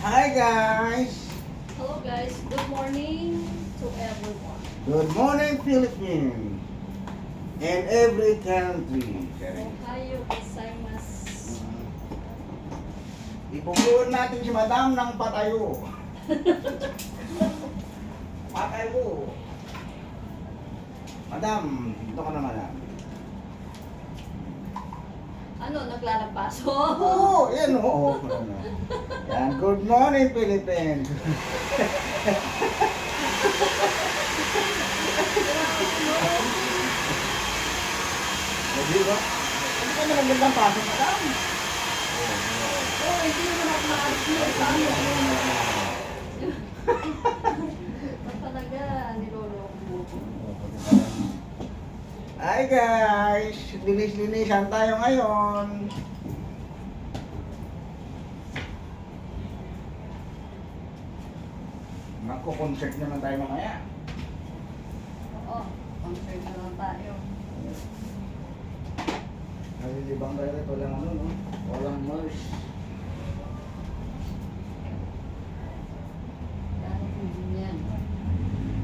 Hi guys! Hello guys, good morning to everyone. Good morning Philippines and every country. Ohayo gozaimasu. Ipupuan natin si Madam ng patayo. Patayo. Madam, dito ka na madam. Ano, naglalabaso? Oo, yan oo. Yan, good morning Philippines. Hindi ba? Ano ka naman gandang pasok madam? Oh, hindi naman ako maalis na paano. Talaga, niloloko mo. Hi guys! Linis-linisan tayo ngayon. Magko-concert naman tayo mamaya. Oo, concert na lang tayo. Nalilibang tayo ito lang ano no? Walang noise. Dahil hindi yan.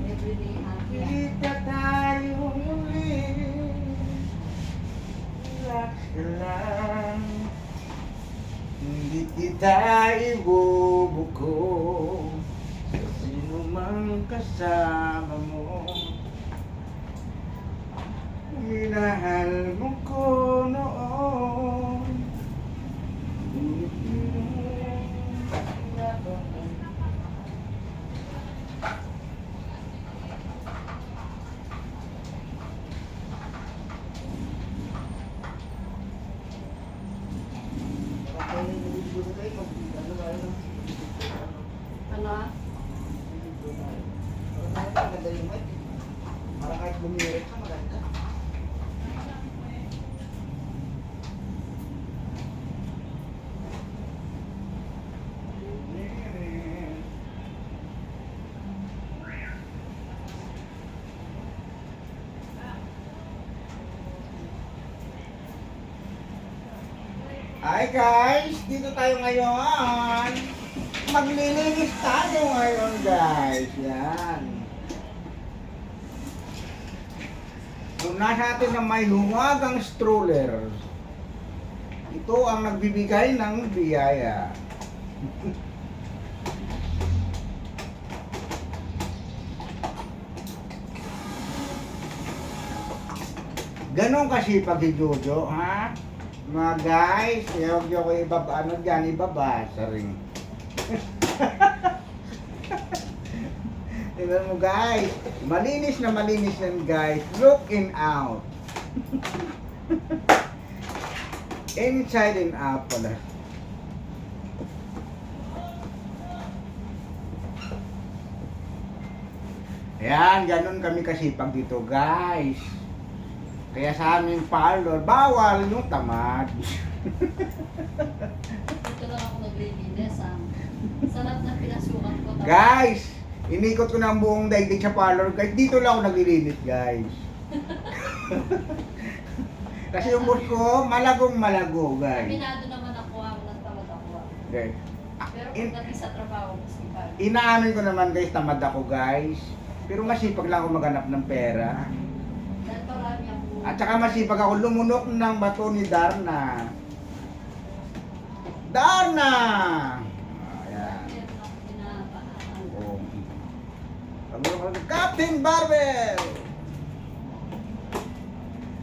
Everyday happy. Kita tayo muli. Relax ka lang. Hindi kita ibubuko. Sa sino mang kasama mo. Minahal mo ko noon. Ano ah? Para kahit bumirit ka, maganda. Hi guys! Dito tayo ngayon. Maglilinis tayo ngayon guys. Yan. Una sa atin na may huwagang stroller. Ito ang nagbibigay ng biyaya. Ganon kasi pag Jojo, ha? Mga guys, huwag niyo ko ano dyan, ibabasa rin. Tignan mo guys, malinis yan guys. Looking out. Inside and out pala. Ayan, ganun kami kasipag dito guys. Kaya sa aming parlor, bawal yung tamad. Ito lang ako naglilinis ah. Sarap na pinasukan ko. Guys, inikot ko na ang buong daigdig sa parlor guys. Dito lang ako naglilinis guys. Kasi yung boss ko, malagong malago guys. Aminado naman ako ang nagtamad ako ah. Guys, Pero pagdating sa trabaho, masipag. inaamin ko naman guys, tamad ako guys. Pero masipag lang ako maghanap ng pera. Dahil marami ako. At saka masipag ako lumunok ng bato ni Darna. Darna! Ayan. Meron ako pinapaan. Oh. Captain Barbell!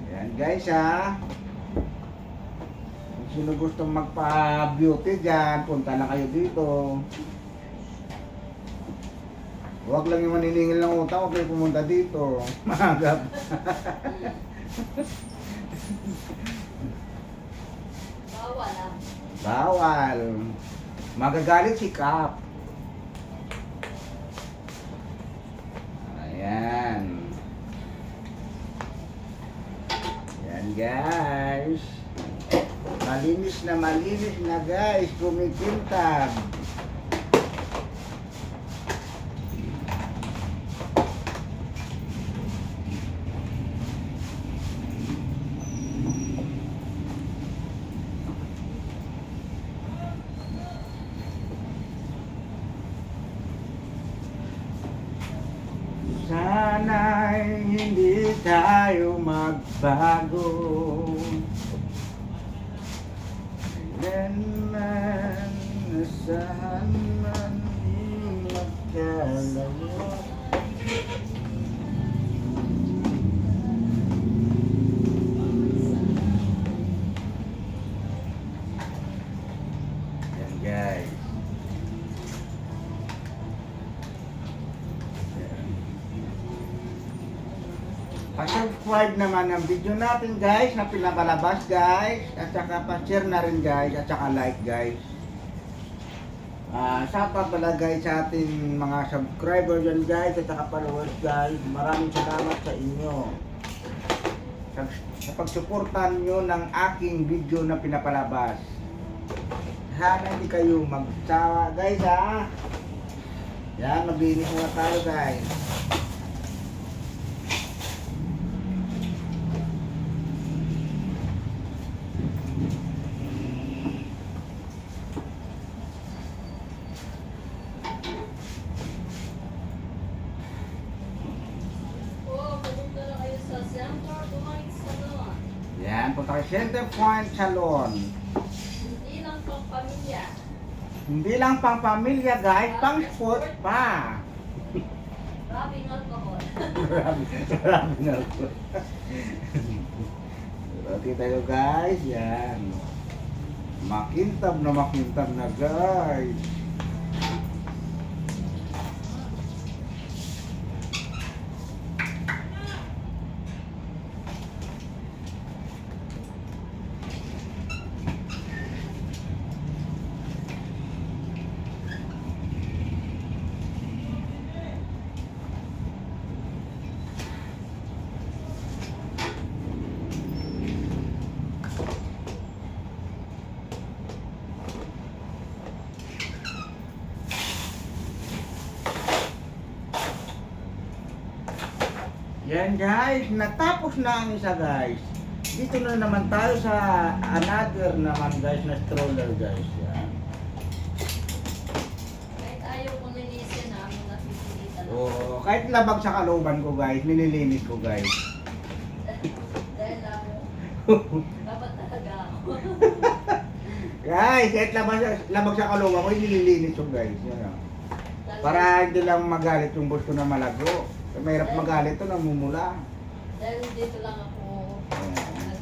Ayan guys ha. Kung sino gustong magpa-beauty dyan, punta na kayo dito. Huwag lang yung maniningil ng utang, huwag kayo pumunta dito. Mahagap. Bawal ah. Bawal. Magagalit si Kap. Ayan. Ayan guys. Malinis na guys. Kumikintab. tayo magbago. Kailanman, nasaan man di magkalayo. Yan guys. Pa-subscribe naman ang video natin guys na pinabalabas guys, at saka pa-share na rin guys, at saka like guys. Shoutout pala guys sa ating mga subscribers dyan guys, at saka followers guys. Maraming salamat sa inyo sa pagsuportan nyo ng aking video na pinapalabas. Sana hindi kayo magsawa guys ha. Yan, maglinis muna tayo guys. Pumunta na kayo sa Center Point Salon. Yan, punta kay Center Point Salon. Hindi lang pang pamilya. Hindi lang pang pamilya guys, pang sport pa. Maraming alcohol. Marami na ako. Okay tayo guys, yan. Makintab na guys. Yan guys, natapos na ang isa guys. Dito na naman tayo sa another naman guys na stroller guys. Yan. Kahit ayaw kong linisin namin, napipilitan ako. Oh, kahit labag sa kalooban ko guys, nililinis ko guys. Dahil dapat talaga ako. Guys, kahit labag sa kalooban ko, nililinis ko guys. Yan, oh. Para hindi lang magalit yung boss ko na malago. Mahirap magalit to, namumula. Dahil dito lang ako naglinis.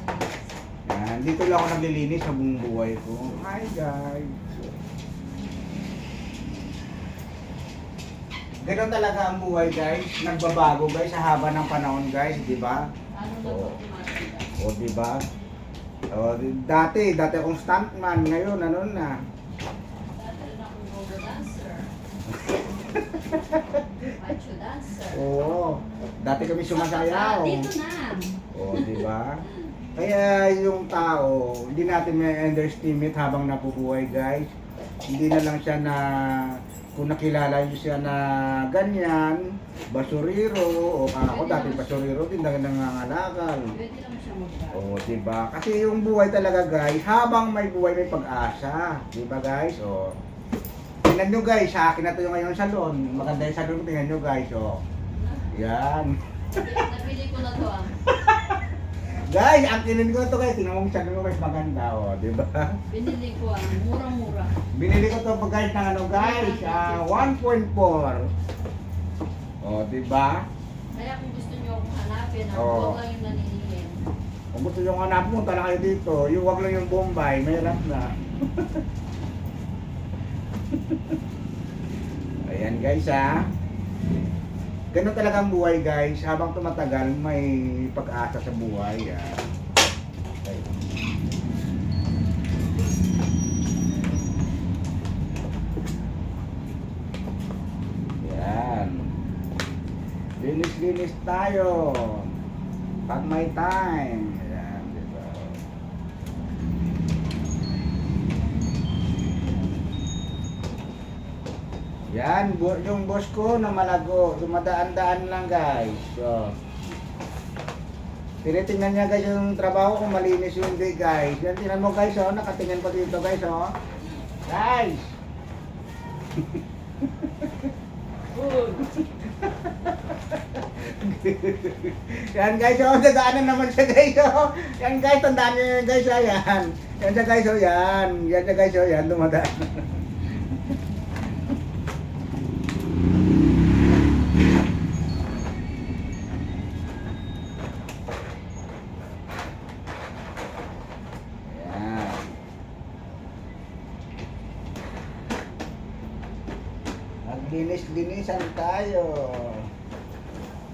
Yan, dito lang ako naglilinis sa buong buhay ko. Hi guys. Ganun talaga ang buhay guys. Nagbabago guys sa haba ng panahon guys, di ba? Ano na Oo. po tumatika? O di ba? O, dati akong stuntman, ngayon ano na. Dati rin akong go-go dancer. Macho dancer. Oo. Dati kami sumasayaw. Dito na. O, di ba? Kaya yung tao, hindi natin may underestimate habang nabubuhay guys. Hindi na lang siya na, kung nakilala nyo siya na ganyan, basuriro, o ako dati basuriro, din na nangangalakal. Pwede lang siya mag-rap. O, di ba? Kasi yung buhay talaga guys, habang may buhay may pag-asa. Di ba guys? O, tingnan nyo guys, sa akin na to yung ngayon salon. Maganda yung salon ko, tingnan nyo guys. O, yan. Nabili ko na to ah. Guys, ang tinin ko to guys, tingnan mo yung salon ko guys, maganda. O, di ba? Binili ko ah. Murang-mura. Binili ko to pag guys ng ano guys, 1.4. O, di ba? Kaya kung gusto niyo akong hanapin, Oo. huwag lang yung naninihin. Kung gusto nyo hanap mo, tala kayo dito. Yung wag lang yung Bombay, may rap na. Ayan guys ha. Ganun talaga ang buhay guys. Habang tumatagal, may pag-asa sa buhay. Yan. Okay. Yan. Linis-linis tayo. Pag may time. Yan, diba? Yan, yung boss ko na malago, dumadaan-daan lang guys. So, tinitingnan niya guys yung trabaho kung malinis yung hindi guys. Yan, tingnan mo guys, oh, nakatingin pa dito guys, oh. Guys! Yan guys, oh, dadaanan naman siya guys, oh. Yan guys, tandaan niyo yan guys, oh, yan. Yan siya guys, oh, yan. Yan siya guys, oh, yan, dumadaan. Yan. Naglinis-linisan tayo.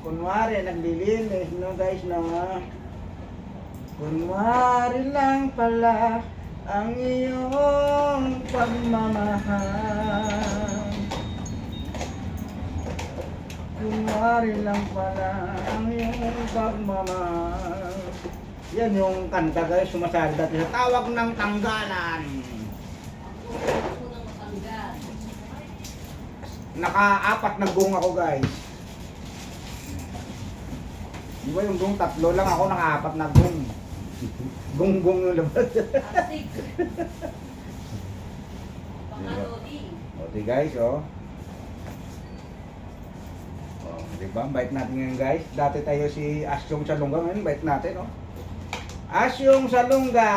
Kunwari, naglilinis, no guys, no? Kunwari lang pala ang iyong pagmamahal. Kunwari lang pala ang iyong pagmamahal. Yan yung kanta guys, sumasali dati sa Tawag ng Tanggalan. Ako nang matanggal. Naka-apat na gong ako guys. Di ba yung gong tatlo lang ako, naka-apat na gong. Gong-gong yung labas. Astig. Pangalodi. O di guys, oh. Oh, di ba? Bite natin ngayon guys. Dati tayo si Asyong Salunga, ngayon bite natin, oh. Asyong Salunga.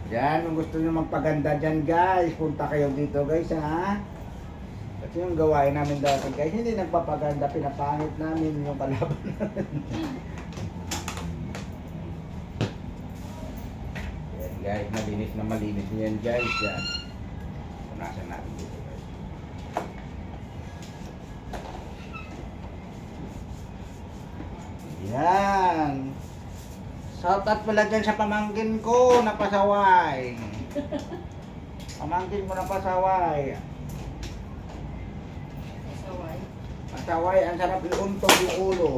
Yan, kung gusto nyo magpaganda dyan guys, punta kayo dito guys, ha. Kasi yung gawain namin dati guys, hindi nagpapaganda, pinapangit namin yung kalaban namin. Yan guys, malinis na malinis yan guys, yan. Punasan natin dito guys. Yan. Shoutout pala dyan sa pamangkin ko na pasaway. Pamangkin ko na pasaway. Pasaway. Pasaway, ang sarap iuntog yung ulo.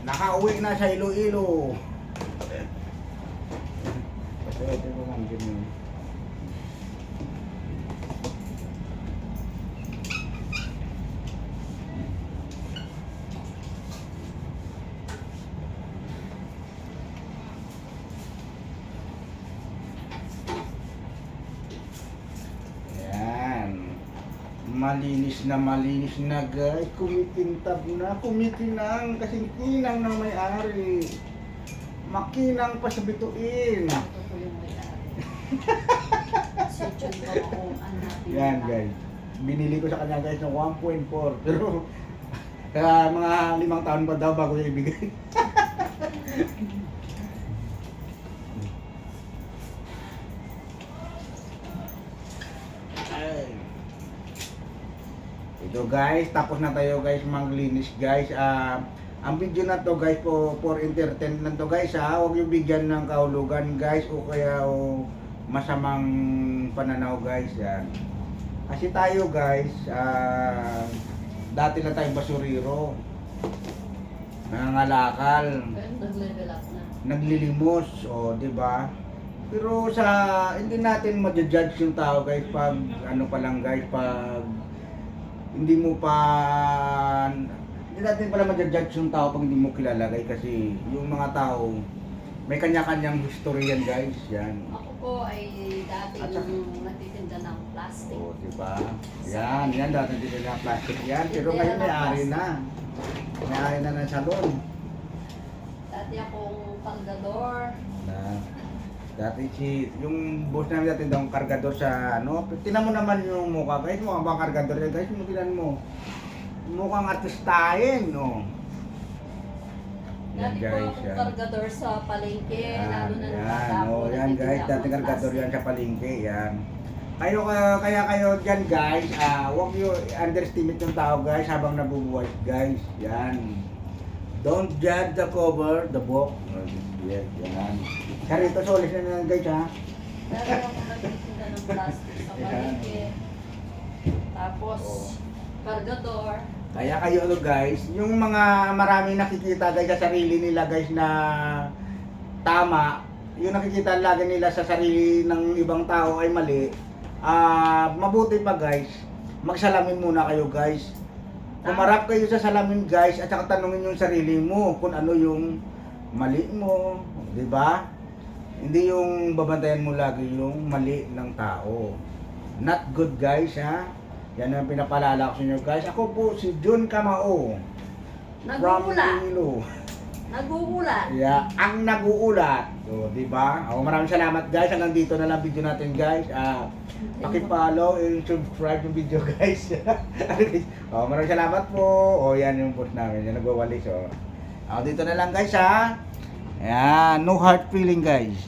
Nakauwi na sa Iloilo. Pasaway ito yung pamangkin mo. Malinis na guys, kumikintab na, kumikinang, kasing kinang ng may-ari. Makinang pa sa bituin. Ito po yung may-ari. Si John Bacoan natin. Yan guys, binili ko sa kanya guys ng 1.4 pero kaya mga 5 taon pa daw bago niya ibigay. Ay. Ito guys, tapos na tayo guys maglinis guys. Ang video na to guys for entertainment to guys, ha. Huwag yung bigyan ng kahulugan guys o kaya masamang pananaw guys, yan. Kasi tayo guys, dati na tayong basuriro. Nangangalakal, Pero nag-level up na. naglilimos, o di ba? Pero hindi natin ma-judge yung tao guys pag ano pa lang guys, pag hindi natin pala ma-judge yung tao pag hindi mo kilala guys, kasi yung mga tao may kanya-kanyang history yan guys, yan. Ako po ay dating At saka- nagtitinda ng plastic. O, di ba? Yan dati dito na plastic yan, pero ngayon may-ari na. May-ari na ng salon. Dati akong panggador. Dati yung boss namin dati daw kargador sa ano, tinan mo naman yung mukha guys, mukha bang kargador yan guys, tinan mo. Mukhang artistahin, no. Yan Dati po guys, akong yan. kargador sa palengke, Yan, lalo na nung yan, bata ako, oh, yan nagtitinda guys, ako dati ng kargador yan plastic. sa palengke, yan. Kaya kayo dyan guys, huwag nyo underestimate yung tao guys habang nabubuhay guys, yan. Don't judge the cover, the book. Yes, yan. Karito solis na yan guys, ha. Dati akong nagtitinda ng plastic sa palengke. Tapos, Oh. kargador. Kaya kayo guys, yung mga maraming nakikita guys sa sarili nila guys na tama, yung nakikita lagi nila sa sarili ng ibang tao ay mali, mabuti pa guys, magsalamin muna kayo guys. Kumarap kayo sa salamin guys at saka tanungin yung sarili mo kung ano yung mali mo, di ba? Hindi yung babantayan mo lagi yung mali ng tao. Not good guys ha. Yan ang pinapalala ko sa inyo guys. Ako po si Jun Kamao. From Nagugulat. Iloilo. Nagugulat. Yeah, ang naguulat. So, di ba? Ako maraming salamat guys. Hanggang dito na lang video natin guys. Paki-follow and subscribe yung video guys. Maraming salamat po. Yan yung post namin. Yan nagwawalis. Ako dito na lang guys ha. Ayan, no hard feeling guys.